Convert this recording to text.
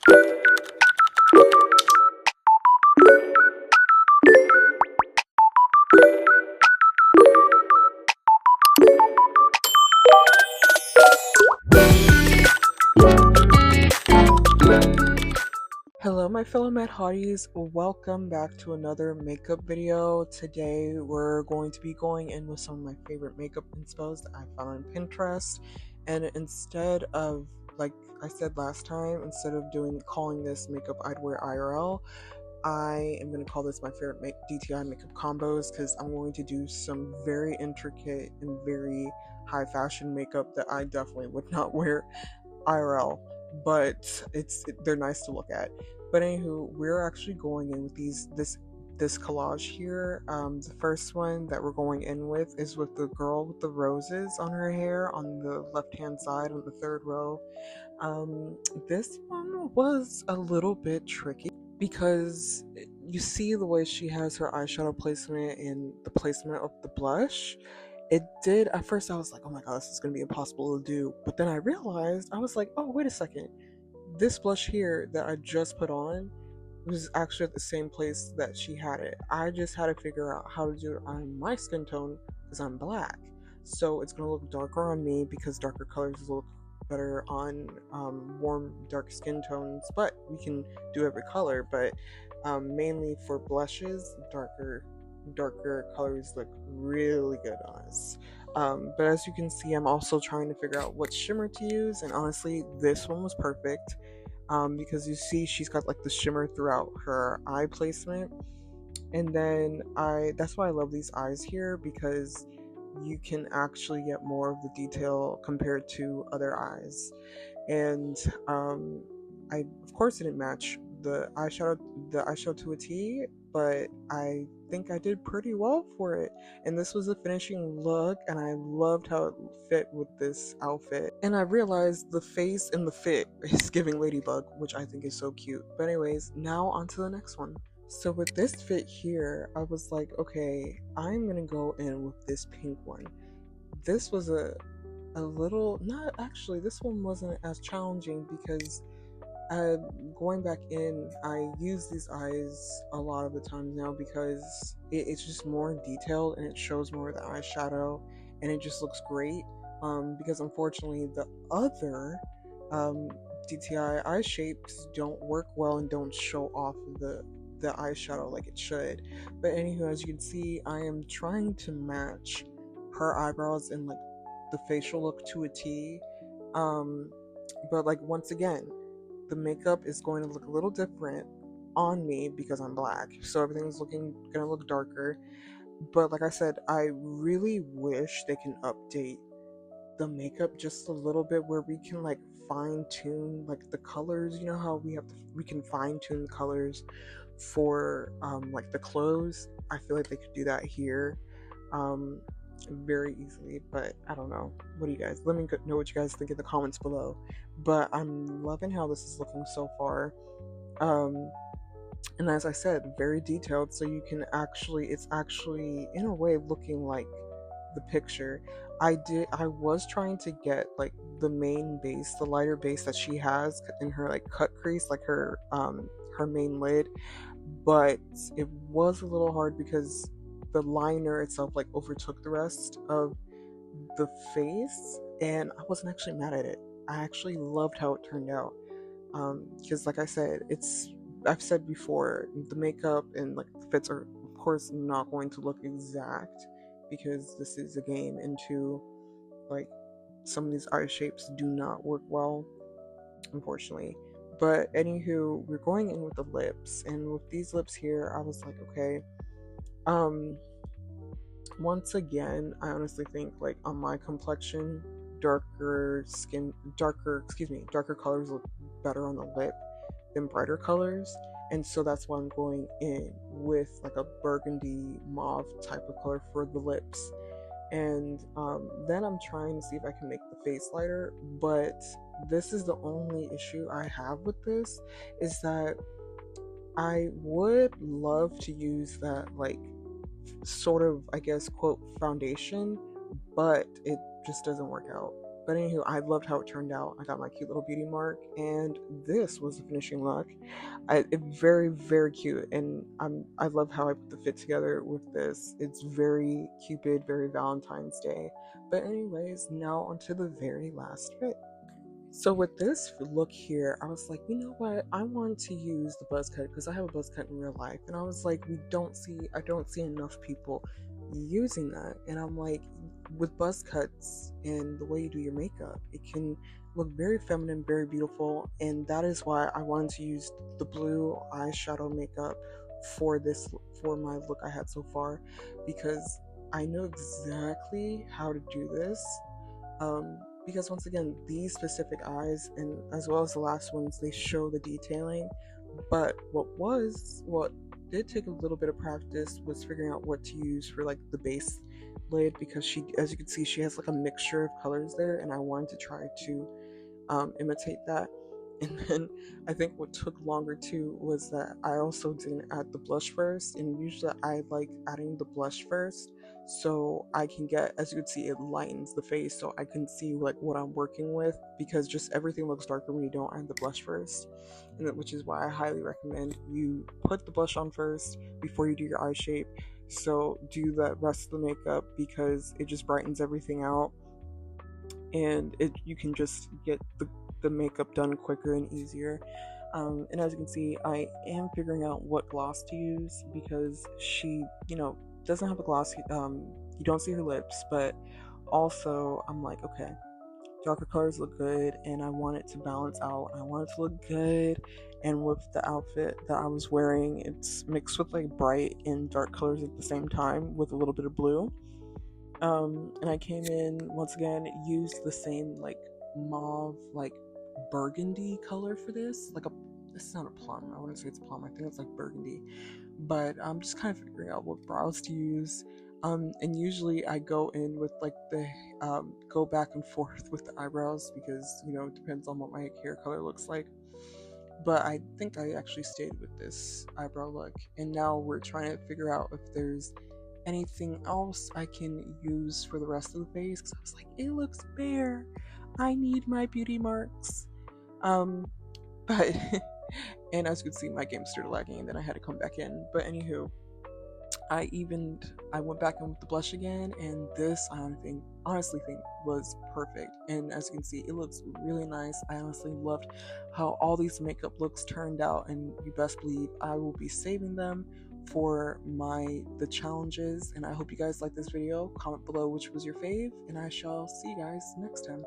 Hello my fellow Mad Hotties, welcome back to another makeup video. Today we're going to be going in with some of my favorite makeup inspos that I found on Pinterest, and instead of, like I said last time, instead of calling this makeup I'd wear IRL, I am going to call this my favorite DTI makeup combos, because I'm going to do some very intricate and very high fashion makeup that I definitely would not wear IRL, but they're nice to look at. But anywho, we're actually going in with this collage here. The first one that we're going in with is with the girl with the roses on her hair on the left hand side on the third row. This one was a little bit tricky because you see the way she has her eyeshadow placement and the placement of the blush. It did, at first I was like, oh my god, this is going to be impossible to do. But then I realized, I was like, oh, wait a second. This blush here that I just put on was actually at the same place that she had it. I just had to figure out how to do it on my skin tone because I'm black. So it's going to look darker on me because darker colors look better on warm, dark skin tones. But we can do every color, but mainly for blushes, darker colors look really good on us. But as you can see, I'm also trying to figure out what shimmer to use, and honestly this one was perfect, because you see she's got like the shimmer throughout her eye placement. And then that's why I love these eyes here, because you can actually get more of the detail compared to other eyes. And I of course didn't match the eyeshadow to a T, but I think I did pretty well for it. And this was the finishing look, and I loved how it fit with this outfit. And I realized the face and the fit is giving Ladybug, which I think is so cute. But anyways, now on to the next one. So with this fit here, I was like, okay, I'm gonna go in with this pink one. This was a little, not actually, this one wasn't as challenging because going back in, I use these eyes a lot of the times now because it's just more detailed and it shows more of the eyeshadow and it just looks great. Because unfortunately the other DTI eye shapes don't work well and don't show off the eyeshadow like it should. But anywho, as you can see, I am trying to match her eyebrows and like the facial look to a T. But like, once again, the makeup is going to look a little different on me because I'm black, so everything's gonna look darker. But like I said, I really wish they can update the makeup just a little bit where we can like fine tune like the colors. You know how we can fine tune the colors for like the clothes. I feel like they could do that here very easily, but I don't know. What do you guys, let me know what you guys think in the comments below. But I'm loving how this is looking so far. And as I said, very detailed, so you can it's actually in a way looking like the picture. I was trying to get like the main base, the lighter base that she has in her like cut crease, like her main lid, but it was a little hard because the liner itself like overtook the rest of the face, and I wasn't actually mad at it. I actually loved how it turned out, because like I said, I've said before, the makeup and like the fits are of course not going to look exact because this is a game, and two, like, some of these eye shapes do not work well, unfortunately. But anywho, we're going in with the lips, and with these lips here, I was like, okay, once again, I honestly think like on my complexion, darker colors look better on the lip than brighter colors. And so that's why I'm going in with like a burgundy mauve type of color for the lips. And then I'm trying to see if I can make the face lighter, but this is the only issue I have with this, is that I would love to use that like sort of, I guess, quote, foundation, but it just doesn't work out. But anywho, I loved how it turned out. I got my cute little beauty mark, and this was the finishing look. Very, very cute, and I love how I put the fit together with this. It's very Cupid, very Valentine's Day. But anyways, now onto the very last fit. So with this look here, I was like, you know what? I want to use the buzz cut because I have a buzz cut in real life, and I was like, I don't see enough people using that, and I'm like, with buzz cuts and the way you do your makeup, it can look very feminine, very beautiful, and that is why I wanted to use the blue eyeshadow makeup for my look I had so far, because I know exactly how to do this. Because once again, these specific eyes, and as well as the last ones, they show the detailing. But what did take a little bit of practice was figuring out what to use for like the base lid, because she, as you can see, she has like a mixture of colors there, and I wanted to try to imitate that. And then I think what took longer too was that I also didn't add the blush first, and usually I like adding the blush first so I can get, as you can see, it lightens the face so I can see like what I'm working with, because just everything looks darker when you don't add the blush first, and which is why I highly recommend you put the blush on first before you do your eye shape. So do the rest of the makeup because it just brightens everything out, and you can just get the makeup done quicker and easier. And as you can see, I am figuring out what gloss to use because she, doesn't have a gloss. You don't see her lips, but also I'm like, okay, darker colors look good, and I want it to balance out. I want it to look good, and with the outfit that I was wearing, it's mixed with like bright and dark colors at the same time with a little bit of blue. And I came in once again, used the same like mauve, like burgundy color for this. This is not a plum. I wouldn't say it's plum. I think it's like burgundy. But I'm just kind of figuring out what brows to use. And usually I go in with like the go back and forth with the eyebrows because it depends on what my hair color looks like. But I think I actually stayed with this eyebrow look, and now we're trying to figure out if there's anything else I can use for the rest of the face, because I was like, it looks bare. I need my beauty marks. But and as you can see, my game started lagging, and then I had to come back in. But anywho, I went back in with the blush again, and this I honestly think was perfect. And as you can see, it looks really nice. I honestly loved how all these makeup looks turned out, and you best believe I will be saving them for the challenges. And I hope you guys like this video. Comment below which was your fave, and I shall see you guys next time.